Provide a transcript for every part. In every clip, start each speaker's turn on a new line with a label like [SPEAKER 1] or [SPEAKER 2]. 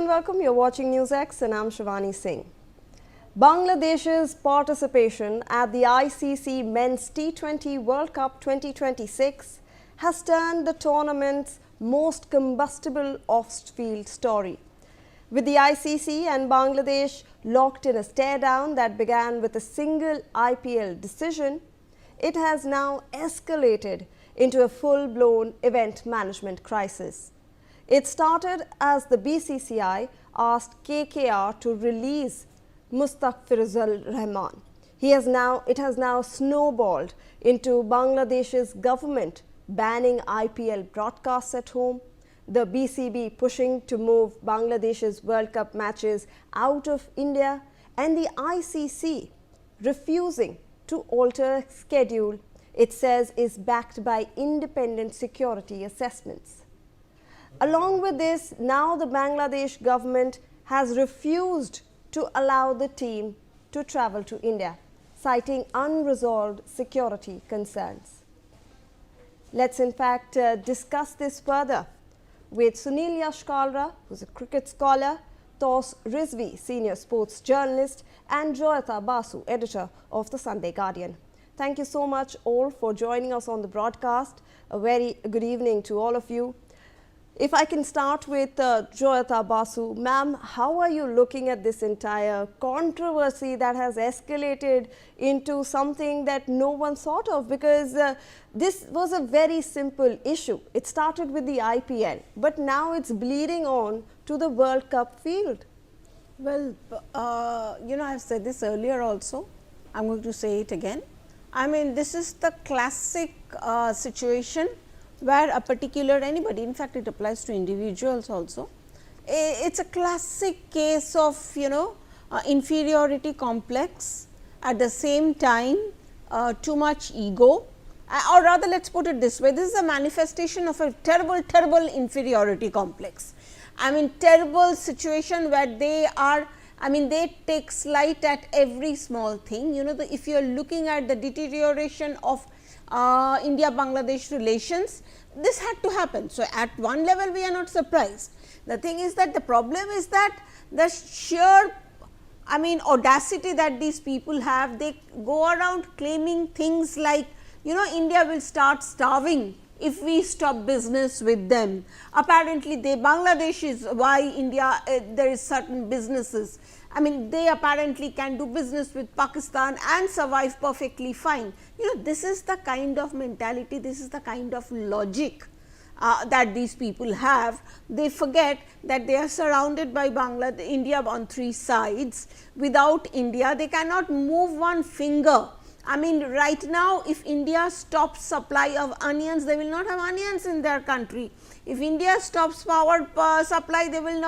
[SPEAKER 1] welcome. You're watching Newsx and I'm Shivani Singh. Bangladesh's participation at the ICC Men's T20 World Cup 2026 has turned the tournament's most combustible off-field story. With the ICC and Bangladesh locked in a stare-down that began with a single IPL decision, it has now escalated into a full-blown event management crisis. It started as the BCCI asked KKR to release Mustafizur Rahman. It has now snowballed into Bangladesh's government banning IPL broadcasts at home, the BCB pushing to move Bangladesh's World Cup matches out of India, and the ICC refusing to alter schedule it says is backed by independent security assessments. Along with this, now the Bangladesh government has refused to allow the team to travel to India, citing unresolved security concerns. Let's in fact discuss this further with Sunil Yashkalra, who's a cricket scholar, Tos Rizvi, senior sports journalist, and Joyata Basu, editor of the Sunday Guardian. Thank you so much all for joining us on the broadcast. A very good evening to all of you. If I can start with Joyata Basu, ma'am, how are you looking at this entire controversy that has escalated into something that no one thought of? Because this was a very simple issue. It started with the IPL, but now it's bleeding on to the World Cup field.
[SPEAKER 2] Well, I've said this earlier also. I'm going to say it again. I mean, this is the classic situation where a particular anybody, in fact, it applies to individuals also. It's a classic case of, inferiority complex, at the same time too much ego, or rather let's put it this way, this is a manifestation of a terrible inferiority complex. I mean, terrible situation where they take slight at every small thing. If you are looking at the deterioration of India-Bangladesh relations, this had to happen. So, at one level we are not surprised. The thing is that the problem is that the sheer audacity that these people have, they go around claiming things like, India will start starving if we stop business with them. Apparently, Bangladesh is why India, there is certain businesses. I mean, they apparently can do business with Pakistan and survive perfectly fine. This is the kind of mentality, this is the kind of logic that these people have. They forget that they are surrounded by India on three sides. Without India, they cannot move one finger. I mean, right now, if India stops supply of onions, they will not have onions in their country. If India stops power supply, they will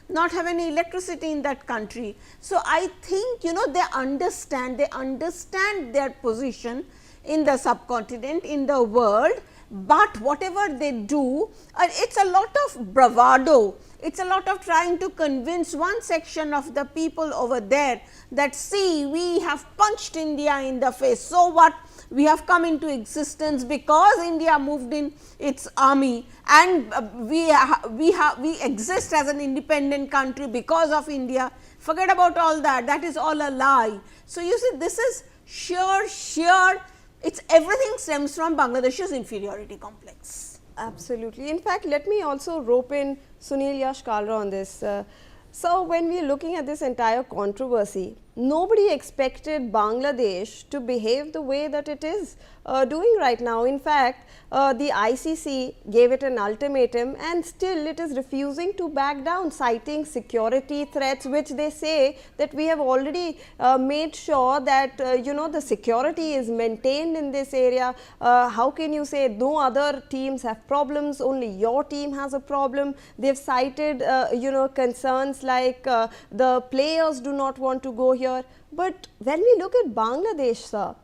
[SPEAKER 2] not have any electricity in that country. So, I think they understand their position in the subcontinent, in the world, but whatever they do, it's a lot of bravado, it's a lot of trying to convince one section of the people over there that, see, we have punched India in the face. So what? We have come into existence because India moved in its army, and we exist as an independent country because of India. Forget about all that. That is all a lie. So you see, this is sheer. It's everything stems from Bangladesh's inferiority complex.
[SPEAKER 1] Absolutely. In fact, let me also rope in Sunil Yashkalra on this. So, when we are looking at this entire controversy, nobody expected Bangladesh to behave the way that it is doing right now. In fact, the ICC gave it an ultimatum and still it is refusing to back down, citing security threats, which they say that we have already made sure that the security is maintained in this area. How can you say no other teams have problems, only your team has a problem? They have cited concerns like the players do not want to go here. But when we look at Bangladesh, sir,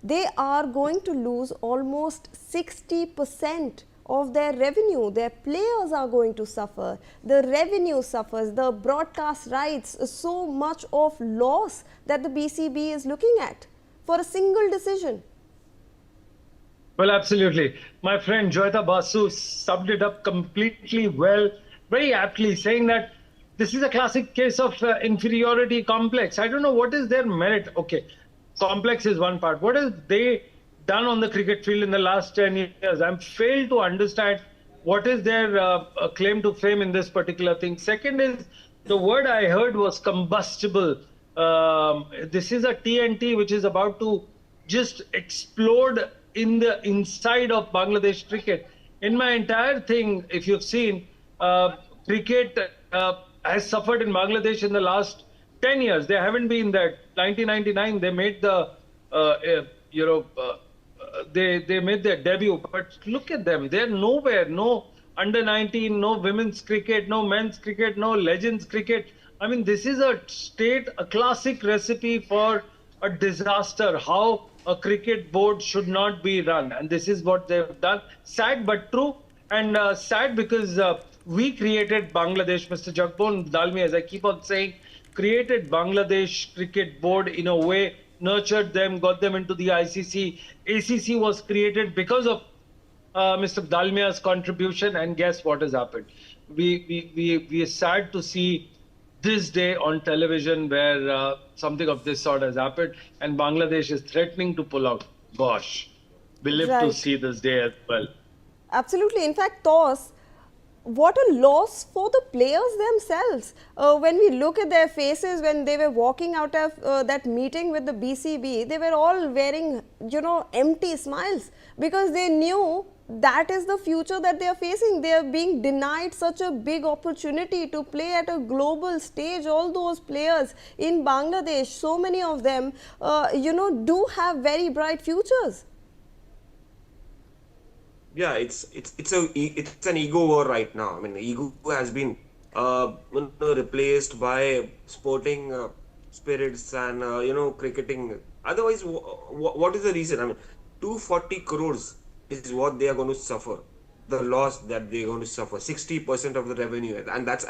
[SPEAKER 1] they are going to lose almost 60% of their revenue. Their players are going to suffer. The revenue suffers. The broadcast rights, so much of loss that the BCB is looking at for a single decision.
[SPEAKER 3] Well, absolutely. My friend Joyata Basu summed it up completely well, very aptly, saying that this is a classic case of inferiority complex. I don't know what is their merit. Okay, complex is one part. What has they done on the cricket field in the last 10 years? I'm failed to understand what is their claim to fame in this particular thing. Second is, the word I heard was combustible. This is a TNT which is about to just explode in the inside of Bangladesh cricket. In my entire thing, if you've seen, cricket has suffered in Bangladesh in the last 10 years. They haven't been there. 1999, they made the, they made their debut. But look at them. They're nowhere. No under 19, no women's cricket, no men's cricket, no legends cricket. I mean, this is a classic recipe for a disaster, how a cricket board should not be run. And this is what they've done. Sad but true. And sad because we created Bangladesh, Mr. Jagbon Dalmi, as I keep on saying, created Bangladesh cricket board in a way, nurtured them, got them into the ICC. ACC was created because of Mr. Dalmia's contribution, and guess what has happened? We are sad to see this day on television where something of this sort has happened, and Bangladesh is threatening to pull out. Gosh, we live to see this day as well.
[SPEAKER 1] Absolutely. In fact, Tos, what a loss for the players themselves. When we look at their faces when they were walking out of that meeting with the BCB, they were all wearing, empty smiles, because they knew that is the future that they are facing. They are being denied such a big opportunity to play at a global stage. All those players in Bangladesh, so many of them, do have very bright futures.
[SPEAKER 4] Yeah, it's an ego war right now. I mean, ego has been replaced by sporting spirits and cricketing. Otherwise, what is the reason? I mean, 240 crores is what they are going to suffer. The loss that they are going to suffer, 60% of the revenue, and that's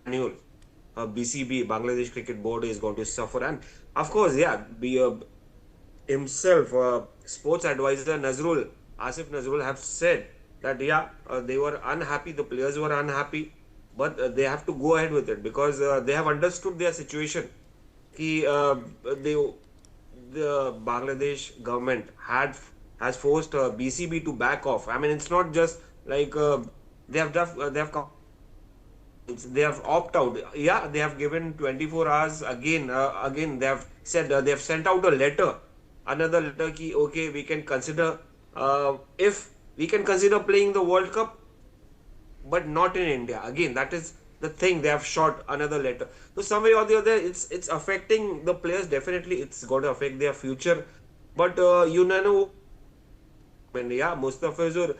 [SPEAKER 4] annual. BCB, Bangladesh Cricket Board, is going to suffer, and of course, himself, sports advisor Asif Nazrul have said that they were unhappy, the players were unhappy, but they have to go ahead with it because they have understood their situation. The Bangladesh government has forced BCB to back off. I mean, it's not just like they have opt out. Yeah, they have given 24 hours again. They have said they have sent out a letter, another letter. Okay, we can consider. If we can consider playing the World Cup, but not in India. Again, that is the thing. They have shot another letter. So some way or the other, it's affecting the players. Definitely, it's going to affect their future. But Mustafizur,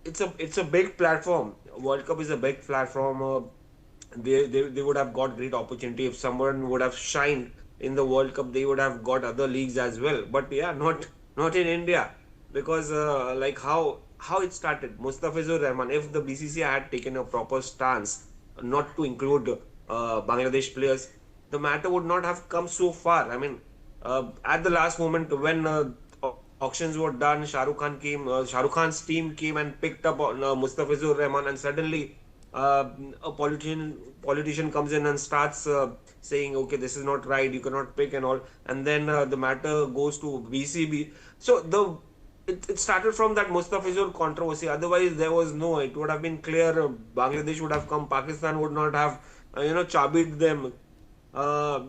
[SPEAKER 4] it's a big platform. World Cup is a big platform. They would have got great opportunity. If someone would have shined in the World Cup, they would have got other leagues as well. But not in India. Because like how it started, Mustafizur Rahman, if the BCCI had taken a proper stance not to include Bangladesh players, the matter would not have come so far. I mean, at the last moment when auctions were done, Shah Rukh Khan's team came and picked up on Mustafizur Rahman, and suddenly a politician comes in and starts saying, okay, this is not right, you cannot pick and all, and then the matter goes to BCB. So it started from that Mustafizur controversy. Otherwise, it would have been clear. Bangladesh would have come. Pakistan would not have, chabied them,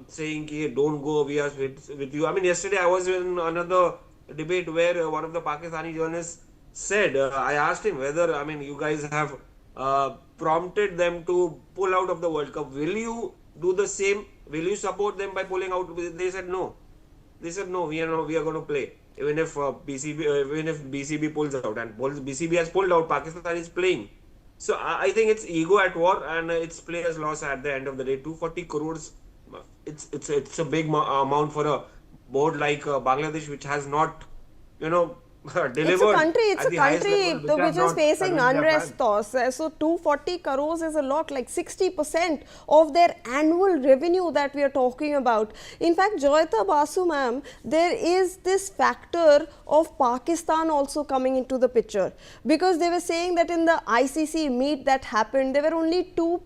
[SPEAKER 4] saying, hey, don't go, we are with you. I mean, yesterday I was in another debate where one of the Pakistani journalists said, I asked him whether, you guys have prompted them to pull out of the World Cup. Will you do the same? Will you support them by pulling out? They said no. We are going to play. Even if BCB pulls out, and BCB has pulled out, Pakistan is playing. So I think it's ego at war, and it's players' loss at the end of the day. 240 crores, it's a big amount for a board like Bangladesh, which has not, delivered.
[SPEAKER 1] It's a country which is facing unrest. So 240 crores is a lot, like 60% of their annual revenue that we are talking about. In fact, Joyita Basu ma'am, there is this factor of Pakistan also coming into the picture, because they were saying that in the ICC meet that happened, there were only two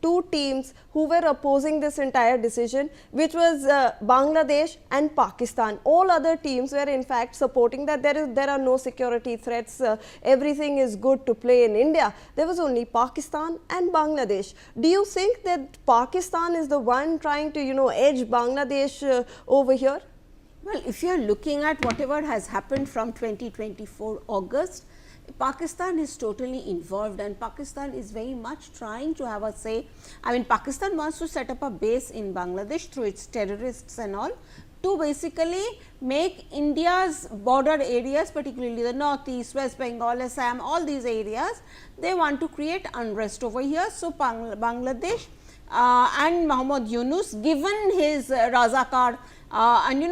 [SPEAKER 1] two teams who were opposing this entire decision, which was Bangladesh and Pakistan. All other teams were in fact supporting that there are no security threats, everything is good to play in India. There was only Pakistan and Bangladesh. Do you think that Pakistan is the one trying to, edge Bangladesh over here?
[SPEAKER 2] Well, if you are looking at whatever has happened from 2024 August, Pakistan is totally involved, and Pakistan is very much trying to have a say. I mean, Pakistan wants to set up a base in Bangladesh through its terrorists and all, to basically make India's border areas, particularly the northeast, West Bengal, Assam, all these areas, they want to create unrest over here. So, Bangladesh and Muhammad Yunus, given his Razakar, and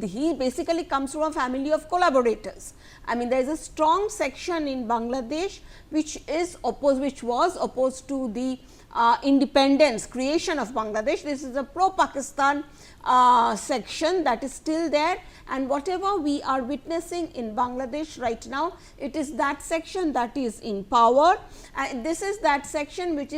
[SPEAKER 2] he basically comes from a family of collaborators. I mean, there is a strong section in Bangladesh which was opposed to the independence, creation of Bangladesh. This is a pro-Pakistan section that is still there, and whatever we are witnessing in Bangladesh right now, it is that section that is in power, and this is that section which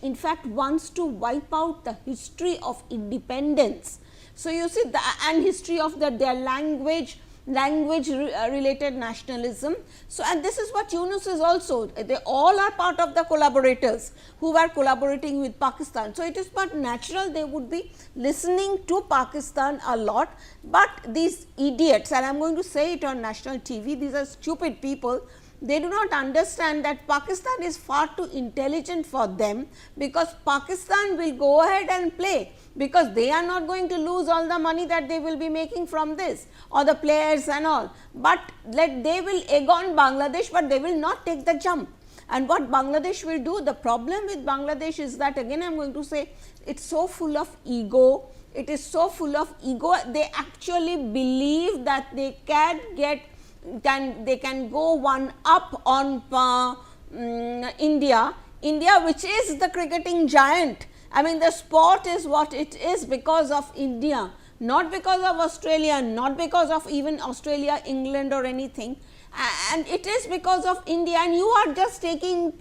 [SPEAKER 2] in fact wants to wipe out the history of independence. So, you see and history of their language related nationalism. So, and this is what Yunus is also, they all are part of the collaborators who were collaborating with Pakistan. So, it is but natural they would be listening to Pakistan a lot, but these idiots, and I am going to say it on national TV, these are stupid people. They do not understand that Pakistan is far too intelligent for them, because Pakistan will go ahead and play, because they are not going to lose all the money that they will be making from this, or the players and all, but they will egg on Bangladesh, but they will not take the jump. And what Bangladesh will do, the problem with Bangladesh is that, again I am going to say, it is so full of ego, it is so full of ego, they actually believe that they can go one up on India, which is the cricketing giant. I mean, the sport is what it is because of India, not because of Australia, not because of even Australia, England or anything, and it is because of India, and you are just taking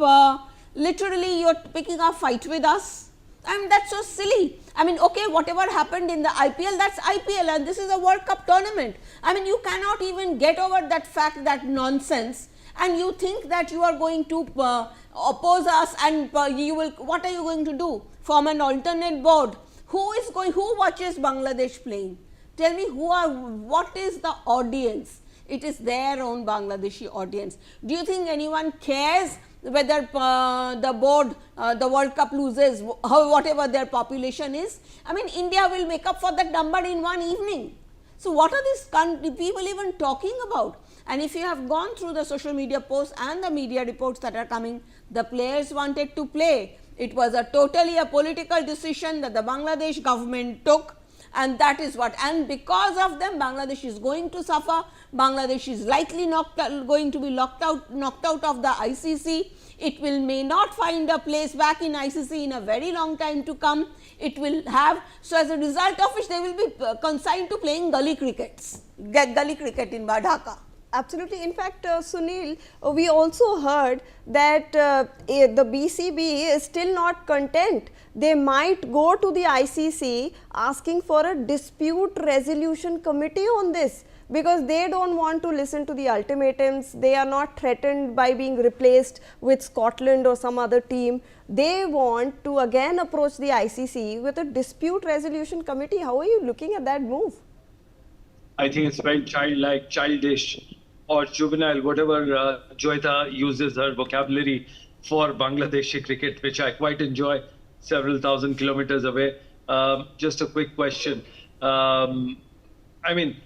[SPEAKER 2] literally you are picking a fight with us. I mean, that is so silly. I mean, okay, whatever happened in the IPL, that is IPL, and this is a World Cup tournament. I mean, you cannot even get over that fact, that nonsense, and you think that you are going to oppose us, and what are you going to do? Form an alternate board. Who watches Bangladesh playing? Tell me what is the audience? It is their own Bangladeshi audience. Do you think anyone cares whether the board, the World Cup loses, whatever their population is? I mean, India will make up for that number in one evening. So, what are these people even talking about? And if you have gone through the social media posts and the media reports that are coming, the players wanted to play. It was totally a political decision that the Bangladesh government took, and that is what, and because of them Bangladesh is going to suffer. Bangladesh is likely going to be knocked out of the ICC. It may not find a place back in ICC in a very long time to come. It will have, so as a result of which they will be consigned to playing gully cricket in Dhaka.
[SPEAKER 1] Absolutely. In fact, Sunil, we also heard that the BCB is still not content. They might go to the ICC asking for a dispute resolution committee on this, because they do not want to listen to the ultimatums. They are not threatened by being replaced with Scotland or some other team. They want to again approach the ICC with a dispute resolution committee. How are you looking at that move?
[SPEAKER 3] I think it's very childlike, childish, or juvenile, whatever Joyita uses her vocabulary for Bangladeshi cricket, which I quite enjoy, several thousand kilometers away. Just a quick question. I mean,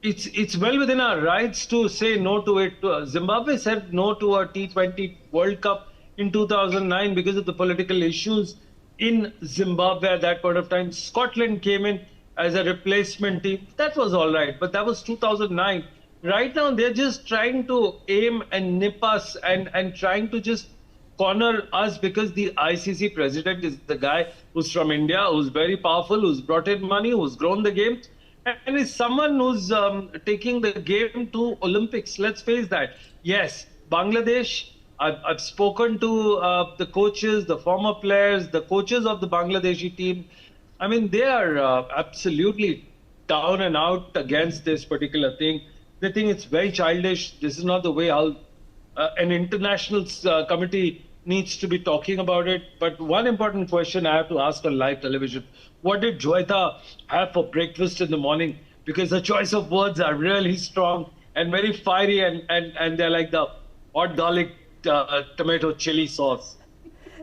[SPEAKER 3] it's well within our rights to say no to it. Zimbabwe said no to a T20 World Cup in 2009 because of the political issues in Zimbabwe at that point of time. Scotland came in as a replacement team. That was all right, but that was 2009. Right now, they're just trying to aim and nip us and trying to just corner us, because the ICC president is the guy who's from India, who's very powerful, who's brought in money, who's grown the game, and is someone who's taking the game to Olympics. Let's face that. Yes, Bangladesh I've spoken to the coaches, the former players, the coaches of the Bangladeshi team. I mean, they are absolutely down and out against this particular thing. They think it's very childish. This is not the way how an international committee needs to be talking about it. But one important question I have to ask on live television: what did Joyita have for breakfast in the morning? Because the choice of words are really strong and very fiery, and they're like the hot garlic tomato chili sauce.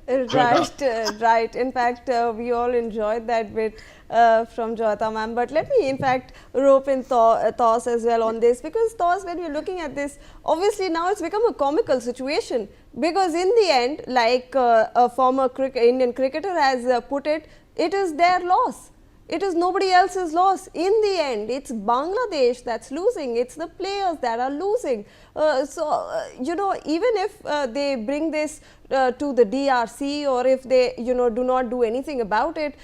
[SPEAKER 1] Right, right. In fact, we all enjoyed that bit from Joyita ma'am. But let me, in fact, rope in Tos as well on this, because Tos, when you're looking at this, obviously now it's become a comical situation, because in the end, like a former Indian cricketer has put it, it is their loss. It is nobody else's loss. In the end, it's Bangladesh that's losing. It's the players that are losing. You know, even if they bring this to the DRC, or if they, you know, do not do anything about it,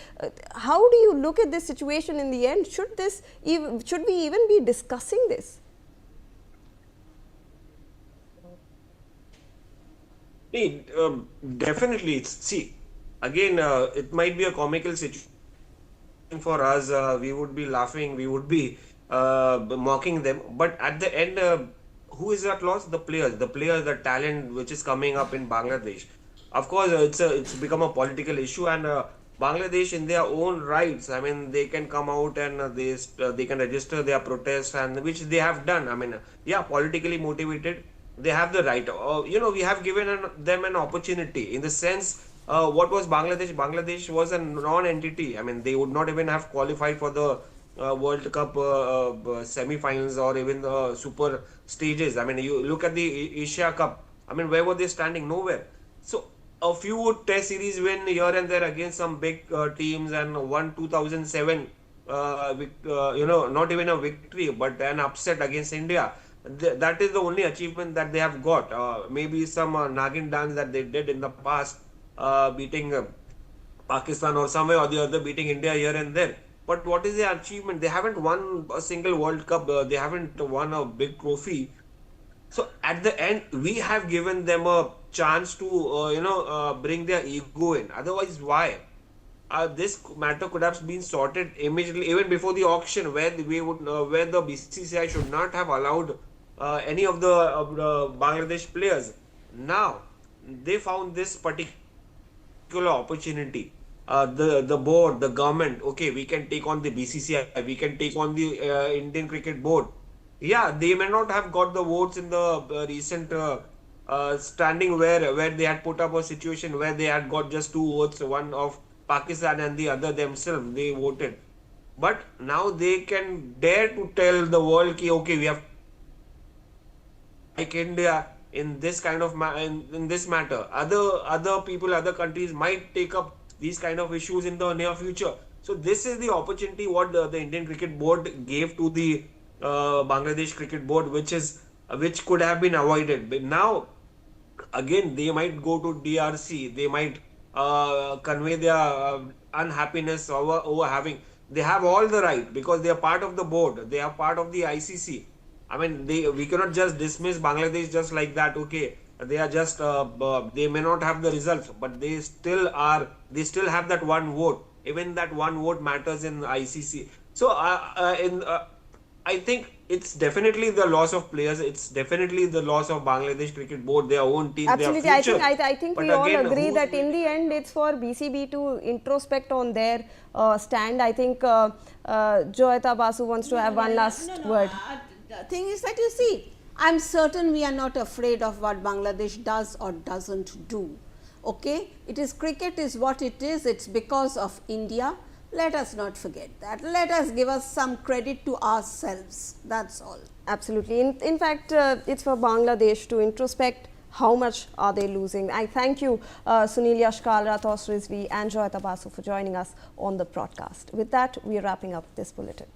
[SPEAKER 1] how do you look at this situation in the end? Should we even be discussing this?
[SPEAKER 4] Definitely. See, again, it might be a comical situation for us. We would be laughing, we would be mocking them, but at the end, who is at loss? The players, the talent which is coming up in Bangladesh. Of course, it's become a political issue, and Bangladesh, in their own rights, I mean, they can come out and they can register their protest, and which they have done. I mean, yeah, politically motivated, they have the right. You know, we have given them an opportunity, in the sense, what was Bangladesh? Bangladesh was a non-entity. I mean, they would not even have qualified for the World Cup semi-finals, or even the super stages. I mean, you look at the Asia Cup. I mean, where were they standing? Nowhere. So a few test series win here and there against some big teams, and won 2007. You know, not even a victory, but an upset against India. That is the only achievement that they have got. Maybe some Nagin dance that they did in the past, beating Pakistan, or somewhere or the other, beating India here and there. But what is their achievement? They haven't won a single World Cup. They haven't won a big trophy. So at the end, we have given them a chance to, you know, bring their ego in. Otherwise, why? This matter could have been sorted immediately, even before the auction, where where the BCCI should not have allowed any of the Bangladesh players. Now they found this particular opportunity. The board, the government, okay, we can take on the BCCI, we can take on the Indian Cricket Board. Yeah, they may not have got the votes in the recent standing, where they had put up a situation where they had got just 2 votes, one of Pakistan and the other themselves, they voted. But now they can dare to tell the world, okay, we have, like India, in this kind of in this matter. Other people, other countries might take up these kind of issues in the near future. So this is the opportunity what the Indian Cricket Board gave to the Bangladesh Cricket Board, which could have been avoided. But now, again, they might go to DRC, they might convey their unhappiness over having. They have all the right, because they are part of the board, they are part of the ICC. I mean, we cannot just dismiss Bangladesh just like that. Okay, they are just they may not have the results, but they still have that one vote. Even that one vote matters in ICC. So I think it's definitely the loss of players. It's definitely the loss of Bangladesh Cricket Board, their own team,
[SPEAKER 1] Absolutely.
[SPEAKER 4] their future.
[SPEAKER 1] I think
[SPEAKER 4] But
[SPEAKER 1] we all
[SPEAKER 4] again,
[SPEAKER 1] agree that in the end it's for BCB to introspect on their stand. I think Joyita Basu wants to have one last word.
[SPEAKER 2] The thing is that, you see, I'm certain we are not afraid of what Bangladesh does or doesn't do. Okay, it is, cricket is what it is. It's because of India. Let us not forget that. Let us give us some credit to ourselves. That's all.
[SPEAKER 1] Absolutely. In fact, it's for Bangladesh to introspect how much are they losing. I thank you, Sunil Yashkal, Tos Rizvi and Joyita Basu for joining us on the broadcast. With that, we are wrapping up this bulletin.